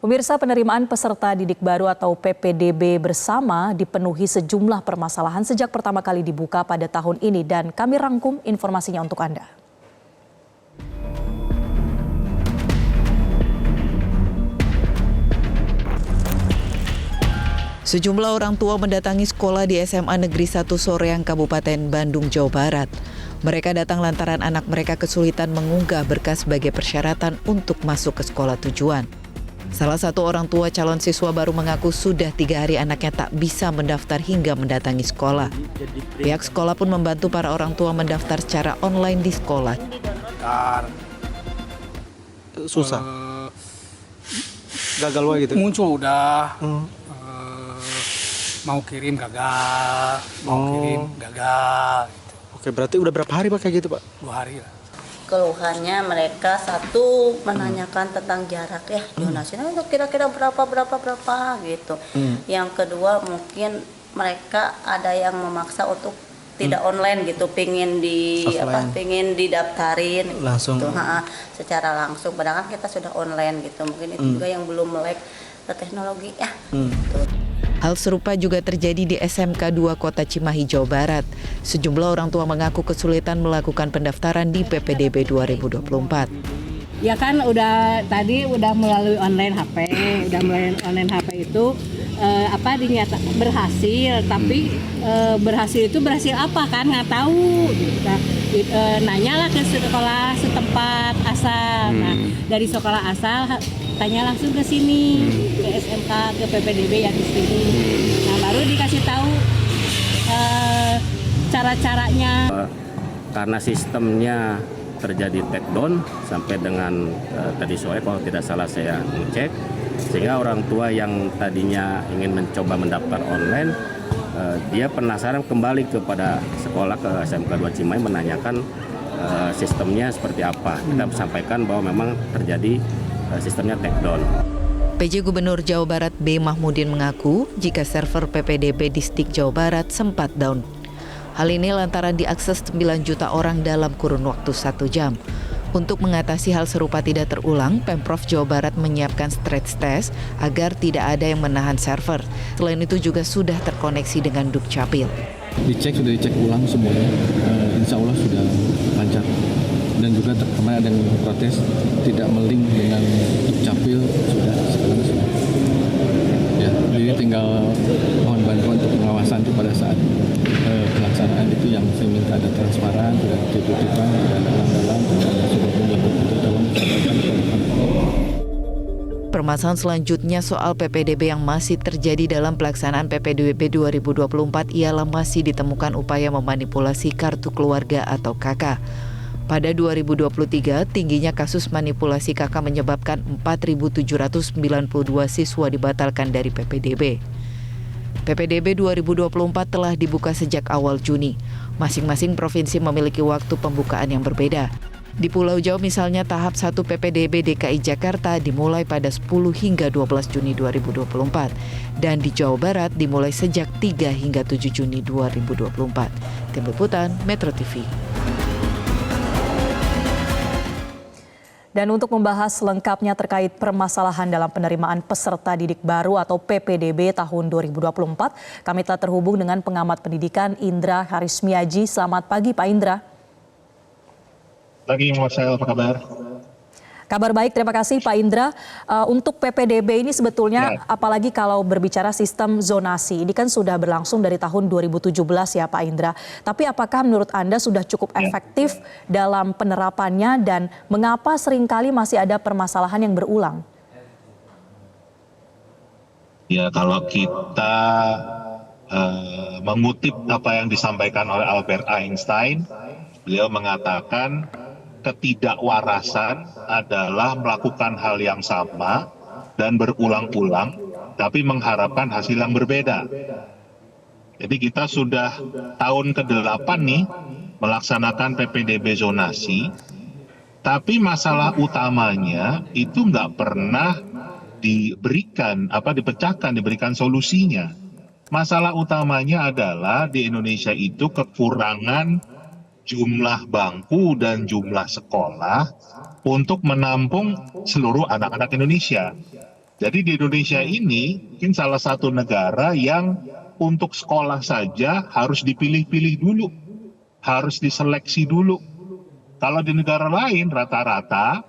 Pemirsa, penerimaan peserta didik baru atau PPDB bersama dipenuhi sejumlah permasalahan sejak pertama kali dibuka pada tahun ini dan kami rangkum informasinya untuk Anda. Sejumlah orang tua mendatangi sekolah di SMA Negeri 1 Soreang, Kabupaten Bandung, Jawa Barat. Mereka datang lantaran anak mereka kesulitan mengunggah berkas sebagai persyaratan untuk masuk ke sekolah tujuan. Salah satu orang tua calon siswa baru mengaku sudah 3 hari anaknya tak bisa mendaftar hingga mendatangi sekolah. Pihak sekolah pun membantu para orang tua mendaftar secara online di sekolah. Susah. Gagal wah gitu. Muncul udah. Mau kirim gagal, kirim gagal. Gitu. Oke, berarti udah berapa hari Pak kayak gitu Pak? 2 hari lah. Keluhannya mereka satu menanyakan tentang jarak ya, zonasinya itu kira-kira berapa gitu. Yang kedua mungkin mereka ada yang memaksa untuk tidak online gitu, pengen didaftarin langsung gitu, secara langsung. Padahal kita sudah online gitu, mungkin itu juga yang belum melek teknologi ya. Gitu. Hal serupa juga terjadi di SMK 2 Kota Cimahi, Jawa Barat. Sejumlah orang tua mengaku kesulitan melakukan pendaftaran di PPDB 2024. Ya kan udah melalui online HP, itu berhasil, tapi berhasil itu berhasil apa kan nggak tahu. Nah, nanyalah ke sekolah setempat asal. Nah, dari sekolah asal tanya langsung ke sini, ke SMK, ke PPDB yang di sini. Nah, baru dikasih tahu cara-caranya. Karena sistemnya terjadi take down sampai dengan tadi sore kalau tidak salah saya ngecek, sehingga orang tua yang tadinya ingin mencoba mendaftar online, dia penasaran kembali kepada sekolah ke SMK 2 Cimahi menanyakan sistemnya seperti apa. Kita sampaikan bahwa memang terjadi sistemnya take down. PJ Gubernur Jawa Barat B. Mahmudin mengaku jika server PPDB Distrik Jawa Barat sempat down. Hal ini lantaran diakses 9 juta orang dalam kurun waktu 1 jam. Untuk mengatasi hal serupa tidak terulang, Pemprov Jawa Barat menyiapkan stress test agar tidak ada yang menahan server. Selain itu juga sudah terkoneksi dengan Dukcapil. Sudah dicek ulang semuanya, insya Allah sudah lancar. Dan juga kemarin ada yang protes tidak melink dengan Dukcapil, sekarang sudah. Ya, jadi tinggal mohon bantuan untuk pengawasan itu pada saat pelaksanaan itu yang saya minta ada transparan, tidak ditutupan, tidak ada dalam, tidak ada sebabnya betul dalam. Permasalahan selanjutnya soal PPDB yang masih terjadi dalam pelaksanaan PPDB 2024 ialah masih ditemukan upaya memanipulasi kartu keluarga atau KK. Pada 2023, tingginya kasus manipulasi KK menyebabkan 4.792 siswa dibatalkan dari PPDB. PPDB 2024 telah dibuka sejak awal Juni. Masing-masing provinsi memiliki waktu pembukaan yang berbeda. Di Pulau Jawa misalnya tahap 1 PPDB DKI Jakarta dimulai pada 10 hingga 12 Juni 2024. Dan di Jawa Barat dimulai sejak 3 hingga 7 Juni 2024. Tim Liputan Metro TV. Dan untuk membahas lengkapnya terkait permasalahan dalam penerimaan peserta didik baru atau PPDB tahun 2024, kami telah terhubung dengan pengamat pendidikan Indra Harismiaji. Selamat pagi Pak Indra. Pagi Marcel, apa kabar? Kabar baik, terima kasih Pak Indra. Untuk PPDB ini sebetulnya apalagi kalau berbicara sistem zonasi, ini kan sudah berlangsung dari tahun 2017 ya Pak Indra. Tapi apakah menurut Anda sudah cukup efektif dalam penerapannya dan mengapa seringkali masih ada permasalahan yang berulang? Ya, kalau kita mengutip apa yang disampaikan oleh Albert Einstein, beliau mengatakan ketidakwarasan adalah melakukan hal yang sama dan berulang-ulang, tapi mengharapkan hasil yang berbeda. Jadi kita sudah tahun ke-8 nih melaksanakan PPDB zonasi, tapi masalah utamanya itu nggak pernah diberikan solusinya. Masalah utamanya adalah di Indonesia itu kekurangan jumlah bangku dan jumlah sekolah untuk menampung seluruh anak-anak Indonesia. Jadi di Indonesia ini mungkin salah satu negara yang untuk sekolah saja harus dipilih-pilih dulu, harus diseleksi dulu. Kalau di negara lain rata-rata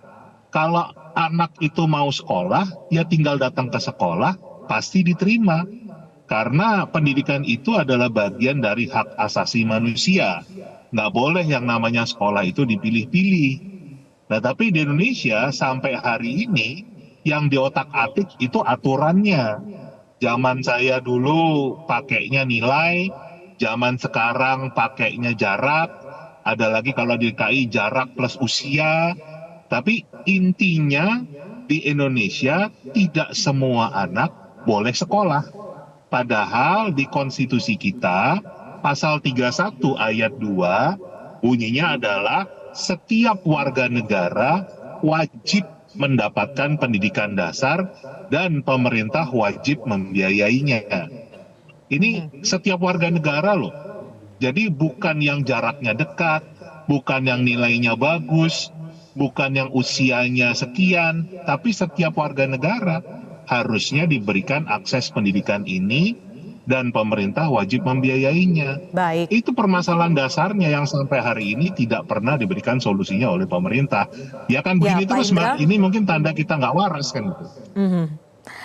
kalau anak itu mau sekolah, ya tinggal datang ke sekolah, pasti diterima. Karena pendidikan itu adalah bagian dari hak asasi manusia. Nggak boleh yang namanya sekolah itu dipilih-pilih. Nah, tapi di Indonesia sampai hari ini yang diotak-atik itu aturannya. Zaman saya dulu pakainya nilai, zaman sekarang pakainya jarak, ada lagi kalau di DKI jarak plus usia. Tapi intinya di Indonesia tidak semua anak boleh sekolah. Padahal di konstitusi kita, pasal 31 ayat 2, bunyinya adalah setiap warga negara wajib mendapatkan pendidikan dasar dan pemerintah wajib membiayainya. Ini setiap warga negara loh. Jadi bukan yang jaraknya dekat, bukan yang nilainya bagus, bukan yang usianya sekian, tapi setiap warga negara harusnya diberikan akses pendidikan ini dan pemerintah wajib membiayainya. Baik. Itu permasalahan dasarnya yang sampai hari ini tidak pernah diberikan solusinya oleh pemerintah. Ya kan begini Pak terus Indra. Mbak, ini mungkin tanda kita nggak waras kan itu.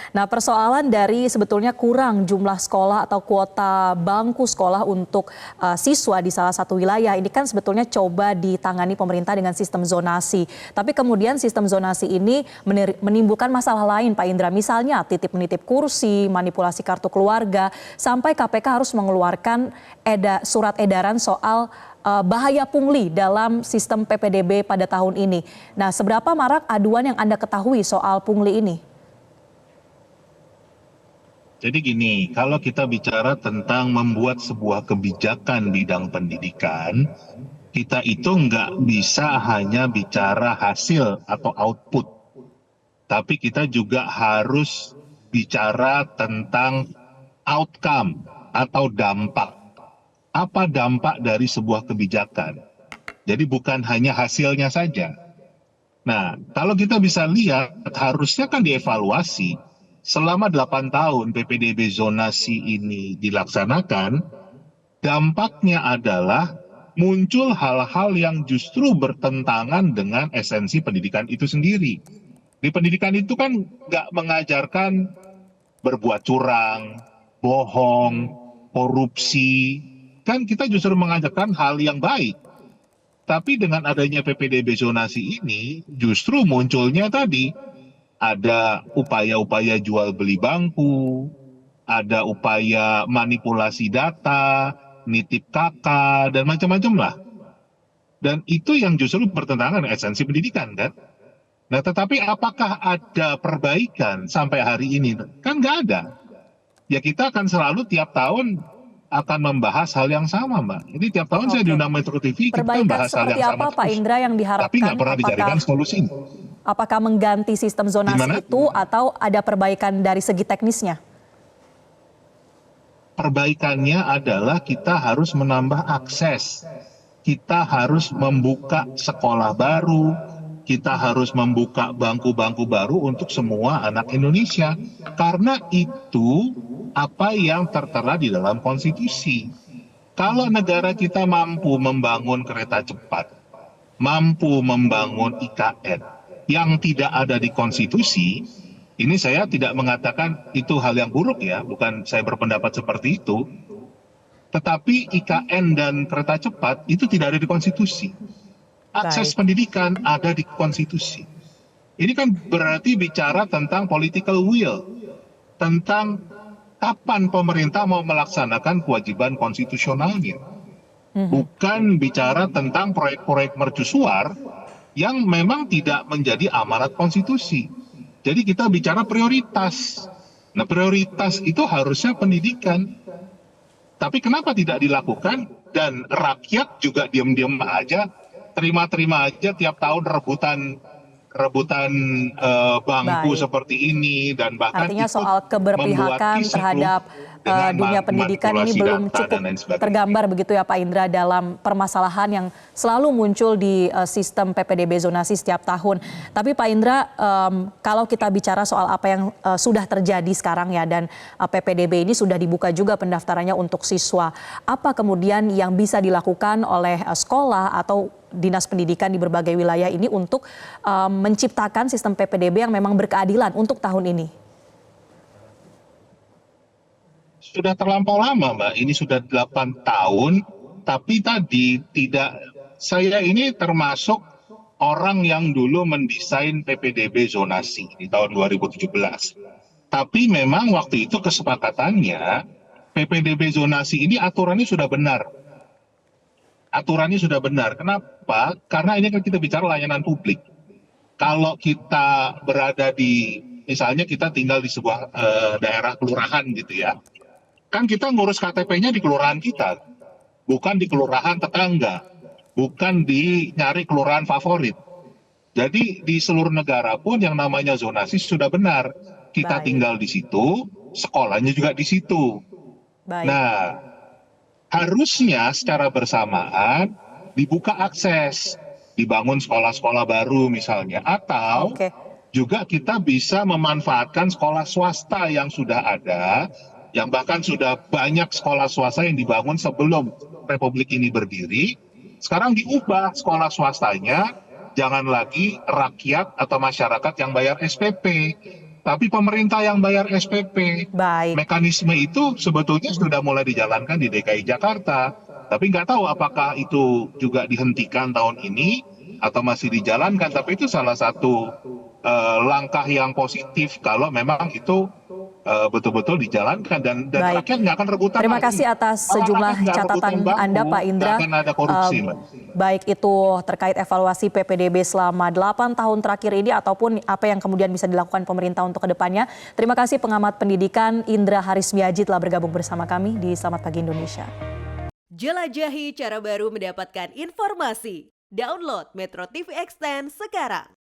Nah, persoalan dari sebetulnya kurang jumlah sekolah atau kuota bangku sekolah untuk siswa di salah satu wilayah ini kan sebetulnya coba ditangani pemerintah dengan sistem zonasi. Tapi kemudian sistem zonasi ini menimbulkan masalah lain, Pak Indra. Misalnya titip-menitip kursi, manipulasi kartu keluarga, sampai KPK harus mengeluarkan surat edaran soal bahaya pungli dalam sistem PPDB pada tahun ini. Nah, seberapa marak aduan yang Anda ketahui soal pungli ini? Jadi gini, kalau kita bicara tentang membuat sebuah kebijakan bidang pendidikan, kita itu nggak bisa hanya bicara hasil atau output. Tapi kita juga harus bicara tentang outcome atau dampak. Apa dampak dari sebuah kebijakan? Jadi bukan hanya hasilnya saja. Nah, kalau kita bisa lihat, harusnya kan dievaluasi. Selama 8 tahun PPDB zonasi ini dilaksanakan, dampaknya adalah muncul hal-hal yang justru bertentangan dengan esensi pendidikan itu sendiri. Di pendidikan itu kan nggak mengajarkan berbuat curang, bohong, korupsi. Kan kita justru mengajarkan hal yang baik. Tapi dengan adanya PPDB zonasi ini, justru munculnya tadi, ada upaya-upaya jual beli bangku, ada upaya manipulasi data, nitip kakak, dan macam-macam lah. Dan itu yang justru bertentangan dengan esensi pendidikan kan. Nah, tetapi apakah ada perbaikan sampai hari ini? Kan nggak ada. Ya kita akan selalu tiap tahun akan membahas hal yang sama, Mbak. Jadi tiap tahun saya diundang Metro TV, kita Perbaikan membahas hal seperti yang sama apa, Pak Indra, yang diharapkan? Tapi nggak pernah dijadikan solusi. Apakah mengganti sistem zonasi Gimana? itu atau ada perbaikan dari segi teknisnya? Perbaikannya adalah kita harus menambah akses. Kita harus membuka sekolah baru, kita harus membuka bangku-bangku baru untuk semua anak Indonesia. Karena itu apa yang tertera di dalam konstitusi. Kalau negara kita mampu membangun kereta cepat, mampu membangun IKN, yang tidak ada di konstitusi, ini saya tidak mengatakan itu hal yang buruk ya, bukan saya berpendapat seperti itu. Tetapi IKN dan kereta cepat itu tidak ada di konstitusi. Akses pendidikan ada di konstitusi. Ini kan berarti bicara tentang political will, tentang kapan pemerintah mau melaksanakan kewajiban konstitusionalnya. Bukan bicara tentang proyek-proyek mercusuar yang memang tidak menjadi amanat konstitusi. Jadi kita bicara prioritas. Nah, prioritas itu harusnya pendidikan. Tapi kenapa tidak dilakukan? Dan rakyat juga diam-diam aja, terima-terima aja tiap tahun rebutan bangku seperti ini, dan bahkan artinya ikut soal keberpihakan membuat kisruh terhadap dunia pendidikan ini manipulasi belum data cukup dan lain sebagainya. tergambar begitu ya Pak Indra dalam permasalahan yang selalu muncul di sistem PPDB zonasi setiap tahun. Tapi Pak Indra, kalau kita bicara soal apa yang sudah terjadi sekarang ya, dan PPDB ini sudah dibuka juga pendaftarannya untuk siswa. Apa kemudian yang bisa dilakukan oleh sekolah atau dinas pendidikan di berbagai wilayah ini untuk menciptakan sistem PPDB yang memang berkeadilan untuk tahun ini? Sudah terlampau lama, Mbak. Ini sudah 8 tahun, tapi tadi saya ini termasuk orang yang dulu mendesain PPDB zonasi di tahun 2017. Tapi memang waktu itu kesepakatannya PPDB zonasi ini aturannya sudah benar. Aturannya sudah benar. Kenapa? Karena ini kan kita bicara layanan publik. Kalau kita berada di, misalnya kita tinggal di sebuah daerah kelurahan gitu ya, kan kita ngurus KTP-nya di kelurahan kita, bukan di kelurahan tetangga, bukan di nyari kelurahan favorit. Jadi di seluruh negara pun yang namanya zonasi sudah benar. Kita tinggal di situ, sekolahnya juga di situ. Nah, harusnya secara bersamaan dibuka akses, dibangun sekolah-sekolah baru misalnya, atau juga kita bisa memanfaatkan sekolah swasta yang sudah ada, yang bahkan sudah banyak sekolah swasta yang dibangun sebelum Republik ini berdiri. Sekarang diubah sekolah swastanya, jangan lagi rakyat atau masyarakat yang bayar SPP, tapi pemerintah yang bayar SPP. Mekanisme itu sebetulnya sudah mulai dijalankan di DKI Jakarta, tapi nggak tahu apakah itu juga dihentikan tahun ini atau masih dijalankan. Tapi itu salah satu langkah yang positif kalau memang itu betul-betul dijalankan dan rakyat nggak akan rebutan. Terima kasih atas sejumlah catatan Anda Pak Indra. Akan ada korupsi, Mbak. Baik itu terkait evaluasi PPDB selama 8 tahun terakhir ini ataupun apa yang kemudian bisa dilakukan pemerintah untuk kedepannya. Terima kasih pengamat pendidikan Indra Harismiaji telah bergabung bersama kami di Selamat Pagi Indonesia. Jelajahi cara baru mendapatkan informasi. Download Metro TV Extend sekarang.